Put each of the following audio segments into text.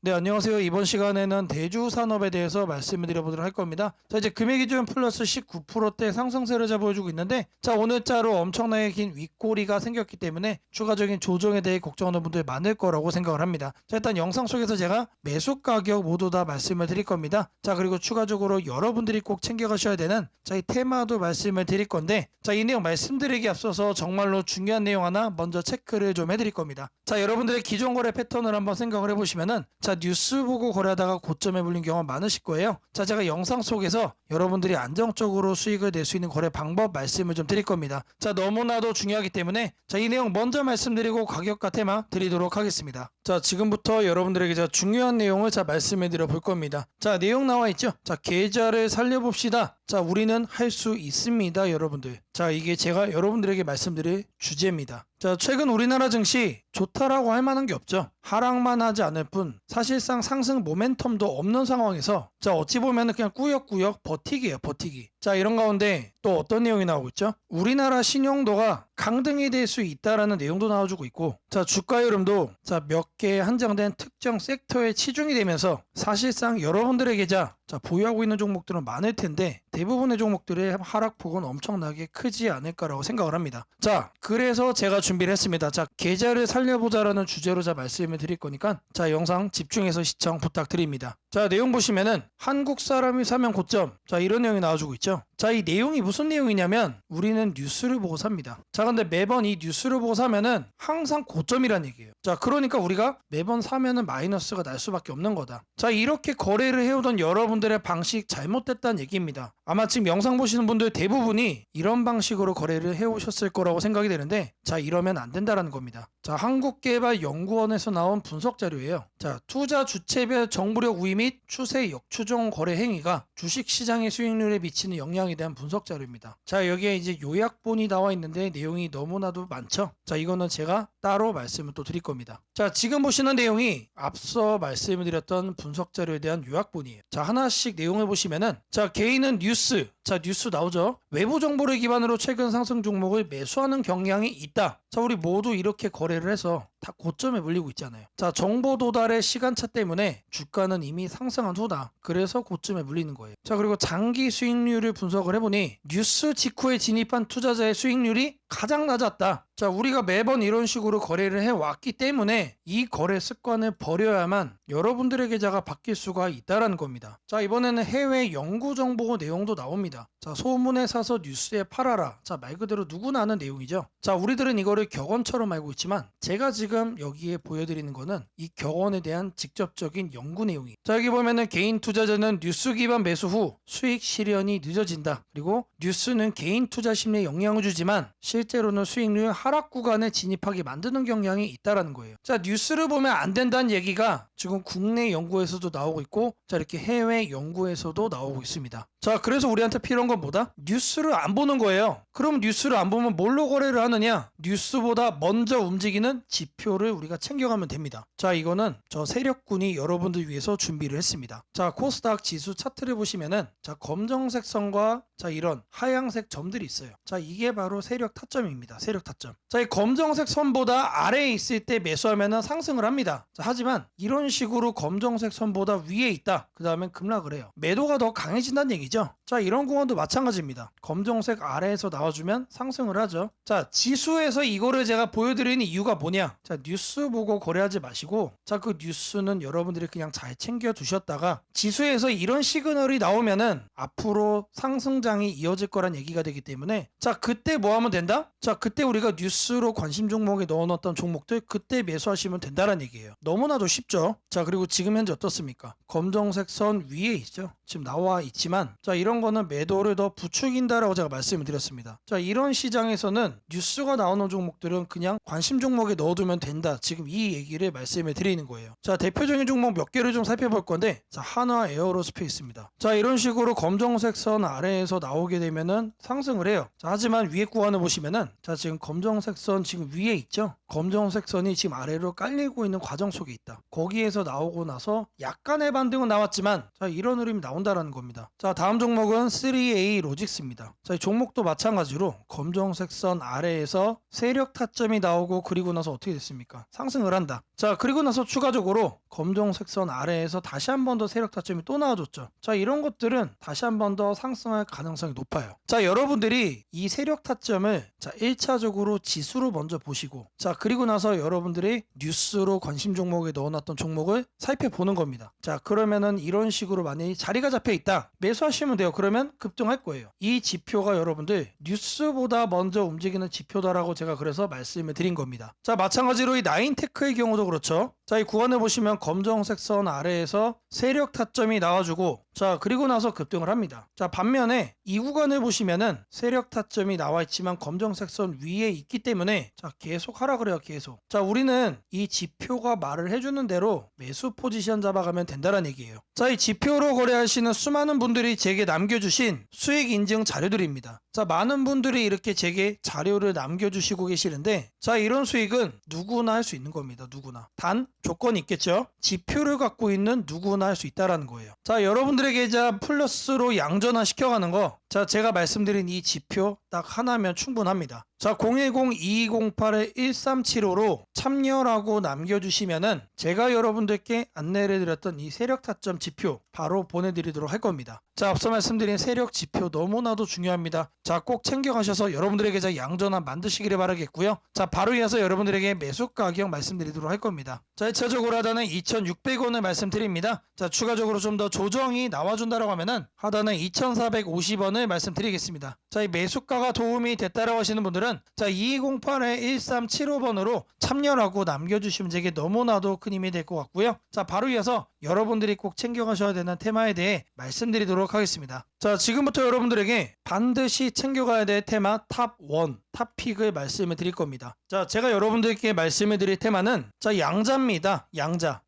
네, 안녕하세요. 이번 시간에는 대주산업에 대해서 말씀을 드려보도록 할 겁니다. 자, 이제 금액기준 플러스 19%대 상승세를 보여주고 있는데, 자, 오늘자로 엄청나게 긴 윗꼬리가 생겼기 때문에 추가적인 조정에 대해 걱정하는 분들이 많을 거라고 생각을 합니다. 자, 일단 영상 속에서 제가 매수 가격 모두 다 말씀을 드릴 겁니다. 자, 그리고 추가적으로 여러분들이 꼭 챙겨가셔야 되는 자, 이 테마도 말씀을 드릴 건데, 자, 이 내용 말씀드리기 앞서서 정말로 중요한 내용 하나 먼저 체크를 좀 해드릴 겁니다. 자, 여러분들의 기존 거래 패턴을 한번 생각을 해보시면은, 자, 뉴스 보고 거래하다가 고점에 물린 경우가 많으실 거예요. 자, 제가 영상 속에서 여러분들이 안정적으로 수익을 낼 수 있는 거래 방법 말씀을 좀 드릴 겁니다. 자, 너무나도 중요하기 때문에 자, 이 내용 먼저 말씀드리고 가격과 테마 드리도록 하겠습니다. 자, 지금부터 여러분들에게 자, 중요한 내용을 자, 말씀해 드려 볼 겁니다. 자, 내용 나와 있죠? 자, 계좌를 살려봅시다. 자, 우리는 할 수 있습니다, 여러분들. 자, 이게 제가 여러분들에게 말씀드릴 주제입니다. 자, 최근 우리나라 증시 좋다라고 할 만한 게 없죠. 하락만 하지 않을 뿐 사실상 상승 모멘텀도 없는 상황에서 자, 어찌 보면 그냥 꾸역꾸역 버티기예요, 버티기. 자, 이런 가운데 또 어떤 내용이 나오고 있죠? 우리나라 신용도가 강등이 될 수 있다라는 내용도 나와주고 있고, 자, 주가 흐름도 자, 몇 개 한정된 특정 섹터에 치중이 되면서 사실상 여러분들의 계좌 자, 보유하고 있는 종목들은 많을 텐데 대부분의 종목들의 하락폭은 엄청나게 크지 않을까라고 생각을 합니다. 자, 그래서 제가 준비를 했습니다. 자, 계좌를 살려보자라는 주제로 자, 말씀을 드릴 거니까 자, 영상 집중해서 시청 부탁드립니다. 자, 내용 보시면은 한국 사람이 사면 고점, 자, 이런 내용이 나와주고 있죠. 자, 이 내용이 무슨 내용이냐면 우리는 뉴스를 보고 삽니다. 자, 근데 매번 이 뉴스를 보고 사면은 항상 고점이란 얘기예요. 자, 그러니까 우리가 매번 사면은 마이너스가 날 수밖에 없는 거다. 자, 이렇게 거래를 해오던 여러분들의 방식 잘못됐다는 얘기입니다. 아마 지금 영상 보시는 분들 대부분이 이런 방식으로 거래를 해오셨을 거라고 생각이 되는데, 자, 이러면 안 된다라는 겁니다. 자, 한국개발연구원에서 나온 분석 자료예요. 자, 투자 주체별 정보력 우위 및 추세 역추종 거래 행위가 주식시장의 수익률에 미치는 영향에 대한 분석 자료입니다. 자, 여기에 이제 요약본이 나와 있는데 내용이 너무나도 많죠. 자, 이거는 제가 따로 말씀을 또 드릴 겁니다. 자, 지금 보시는 내용이 앞서 말씀을 드렸던 분석 자료에 대한 요약본이에요. 자, 하나씩 내용을 보시면은, 자, 개인은 뉴스, 자, 뉴스 나오죠. 외부 정보를 기반으로 최근 상승 종목을 매수하는 경향이 있다. 자, 우리 모두 이렇게 거래를 해서 다 고점에 물리고 있잖아요. 자, 정보 도달의 시간차 때문에 주가는 이미 상승한 후다. 그래서 고점에 물리는 거예요. 자, 그리고 장기 수익률을 분석을 해보니 뉴스 직후에 진입한 투자자의 수익률이 가장 낮았다. 자, 우리가 매번 이런 식으로 거래를 해왔기 때문에 이 거래 습관을 버려야만 여러분들의 계좌가 바뀔 수가 있다라는 겁니다. 자, 이번에는 해외 연구 정보 내용도 나옵니다. 자, 소문에 사서 뉴스에 팔아라. 자, 말 그대로 누구나 아는 내용이죠. 자, 우리들은 이거를 격언처럼 알고 있지만 제가 지금 여기에 보여드리는 거는 이 격언에 대한 직접적인 연구 내용이에요. 자, 여기 보면은 개인 투자자는 뉴스 기반 매수 후 수익 실현이 늦어진다. 그리고 뉴스는 개인 투자 심리에 영향을 주지만 실제로는 수익률 하락 구간에 진입하게 만드는 경향이 있다라는 거예요. 자, 뉴스를 보면 안 된다는 얘기가 지금 국내 연구에서도 나오고 있고, 자, 이렇게 해외 연구에서도 나오고 있습니다. 자, 그래서 우리한테 필요한 건 뭐다? 뉴스를 안 보는 거예요. 그럼 뉴스를 안 보면 뭘로 거래를 하느냐? 뉴스보다 먼저 움직이는 지표를 우리가 챙겨가면 됩니다. 자, 이거는 저 세력군이 여러분들 위해서 준비를 했습니다. 자, 코스닥 지수 차트를 보시면은 자, 검정색 선과 자, 이런 하얀색 점들이 있어요. 자, 이게 바로 세력 타점입니다. 세력 타점. 자, 이 검정색 선보다 아래에 있을 때 매수하면은 상승을 합니다. 자, 하지만 이런 식으로 검정색 선보다 위에 있다. 그 다음엔 급락을 해요. 매도가 더 강해진다는 얘기죠. 자, 이런 공원도 마찬가지입니다. 검정색 아래에서 나와주면 상승을 하죠. 자, 지수에서 이거를 제가 보여드리는 이유가 뭐냐? 자, 뉴스 보고 거래하지 마시고, 자, 그 뉴스는 여러분들이 그냥 잘 챙겨 두셨다가 지수에서 이런 시그널이 나오면은 앞으로 상승장이 이어질 거란 얘기가 되기 때문에, 자, 그때 뭐 하면 된다? 자, 그때 우리가 뉴스로 관심 종목에 넣어놨던 종목들 그때 매수하시면 된다는 얘기예요. 너무나도 쉽죠? 자, 그리고 지금 현재 어떻습니까? 검정색 선 위에 있죠. 지금 나와 있지만, 자, 이런 거는 매도를 더 부추긴다라고 제가 말씀을 드렸습니다. 자, 이런 시장에서는 뉴스가 나오는 종목들은 그냥 관심 종목에 넣어두면 된다. 지금 이 얘기를 말씀을 드리는 거예요. 자, 대표적인 종목 몇 개를 좀 살펴볼 건데, 자, 한화 에어로스페이스입니다. 자, 이런 식으로 검정색 선 아래에서 나오게 되면은 상승을 해요. 자, 하지만 위에 구간을 보시면은, 자, 지금 검정색 선 지금 위에 있죠? 검정색 선이 지금 아래로 깔리고 있는 과정 속에 있다. 거기에서 나오고 나서 약간의 반등은 나왔지만, 자, 이런 흐름이 나온다라는 겁니다. 자, 다음 종목 종목은 3A 로직스입니다. 자, 이 종목도 마찬가지로 검정색 선 아래에서 세력 타점이 나오고 그리고 나서 어떻게 됐습니까? 상승을 한다. 자, 그리고 나서 추가적으로 검정색 선 아래에서 다시 한 번 더 세력 타점이 또 나와줬죠. 자, 이런 것들은 다시 한 번 더 상승할 가능성이 높아요. 자, 여러분들이 이 세력 타점을 자 1차적으로 지수로 먼저 보시고, 자 그리고 나서 여러분들이 뉴스로 관심 종목에 넣어놨던 종목을 살펴보는 겁니다. 자, 그러면은 이런 식으로 만약에 자리가 잡혀 있다, 매수하시면 돼요. 그러면 급등할 거예요. 이 지표가 여러분들 뉴스보다 먼저 움직이는 지표다라고 제가 그래서 말씀을 드린 겁니다. 자, 마찬가지로 이 나인테크의 경우도 그렇죠. 자, 이 구간을 보시면 검정색 선 아래에서 세력 타점이 나와주고, 자 그리고 나서 급등을 합니다. 자, 반면에 이 구간을 보시면은 세력 타점이 나와 있지만 검정색 선 위에 있기 때문에 자 계속 하라 그래요. 계속. 자, 우리는 이 지표가 말을 해주는 대로 매수 포지션 잡아가면 된다는 얘기예요. 자, 이 지표로 거래하시는 수많은 분들이 제게 남겨주신 수익 인증 자료들입니다. 자, 많은 분들이 이렇게 제게 자료를 남겨주시고 계시는데, 자 이런 수익은 누구나 할 수 있는 겁니다. 누구나. 단 조건이 있겠죠. 지표를 갖고 있는 누구나 할 수 있다라는 거예요. 자, 여러분들의 계좌 플러스로 양전화 시켜가는 거, 자 제가 말씀드린 이 지표 딱 하나면 충분합니다. 자, 010-2208-1375로 참여라고 남겨주시면은 제가 여러분들께 안내를 드렸던 이 세력 타점 지표 바로 보내드리도록 할 겁니다. 자, 앞서 말씀드린 세력 지표 너무나도 중요합니다. 자, 꼭 챙겨가셔서 여러분들의 계좌 양전환 만드시기를 바라겠고요. 자, 바로 이어서 여러분들에게 매수 가격 말씀드리도록 할 겁니다. 자, 1차적으로 하단은 2,600원을 말씀드립니다. 자, 추가적으로 좀 더 조정이 나와준다라고 하면은 하단은 2,450원을 말씀드리겠습니다. 자, 이 매수가가 도움이 됐다라고 하시는 분들은 자 2208-1375번으로 참여라고 남겨주시면 제게 너무나도 큰 힘이 될 것 같고요. 자, 바로 이어서 여러분들이 꼭 챙겨가셔야 되는 테마에 대해 말씀드리도록 하겠습니다. 자, 지금부터 여러분들에게 반드시 챙겨가야 될 테마 탑1, 탑픽을 말씀을 드릴 겁니다. 자, 제가 여러분들께 말씀을 드릴 테마는 자 양자입니다. 양자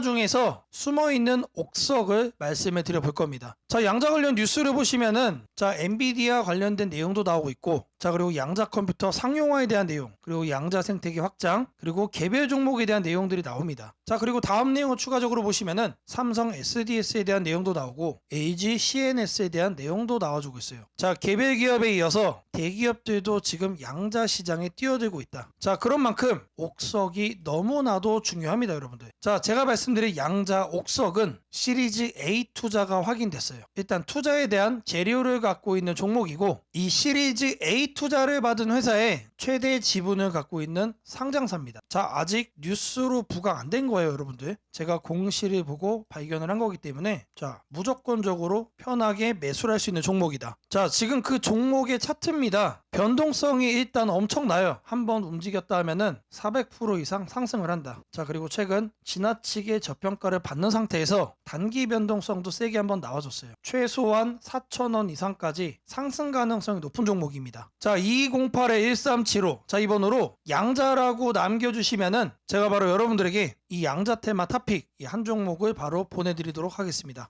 중에서 숨어있는 옥석을 말씀을 드려볼 겁니다. 자, 양자 관련 뉴스를 보시면은 자 엔비디아 관련된 내용도 나오고 있고, 자 그리고 양자 컴퓨터 상용화에 대한 내용, 그리고 양자 생태계 확장, 그리고 개별 종목에 대한 내용들이 나옵니다. 자, 그리고 다음 내용을 추가적으로 보시면은 삼성 SDS에 대한 내용도 나오고 LG CNS에 대한 내용도 나와주고 있어요. 자, 개별 기업에 이어서 대기업들도 지금 양자 시장에 뛰어들고 있다. 자, 그런 만큼 옥석이 너무나도 중요합니다, 여러분들. 자, 제가 말씀드린 양자 옥석은 시리즈 A 투자가 확인됐어요. 일단 투자에 대한 재료를 갖고 있는 종목이고, 이 시리즈 A 투자를 받은 회사에 최대 지분을 갖고 있는 상장사입니다. 자, 아직 뉴스로 부각 안 된 거예요, 여러분들. 제가 공시를 보고 발견을 한 거기 때문에 자 무조건적으로 편하게 매수를 할 수 있는 종목이다. 자, 지금 그 종목의 차트입니다. 변동성이 일단 엄청나요. 한번 움직였다 하면은 400% 이상 상승을 한다. 자, 그리고 최근 지나치게 저평가를 받는 상태에서 단기 변동성도 세게 한번 나와줬어요. 최소한 4,000원 이상까지 상승 가능성이 높은 종목입니다. 자, 2208-1375, 자 이 번호로 양자라고 남겨주시면은 제가 바로 여러분들에게 이 양자 테마 탑픽 이 한 종목을 바로 보내드리도록 하겠습니다.